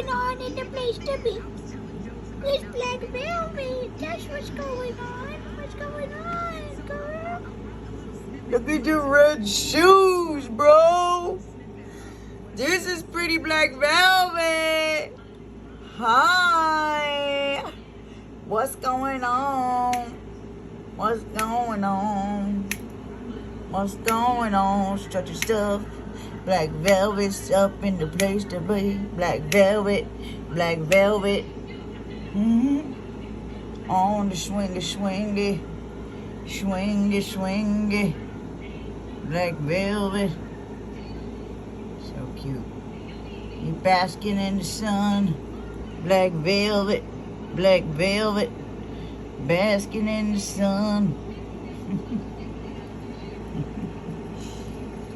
going on in the place to be? It's black velvet. That's what's going on. What's going on, girl? Look at your red shoes, bro. This is pretty black velvet. Hi. What's going on? What's going on? What's going on? Strut your stuff. Black velvet's up in the place to be. Black velvet. Black velvet. On the swingy, swingy. Swingy, swingy. Black velvet. So cute. You basking in the sun. Black velvet. Black velvet. Basking in the sun.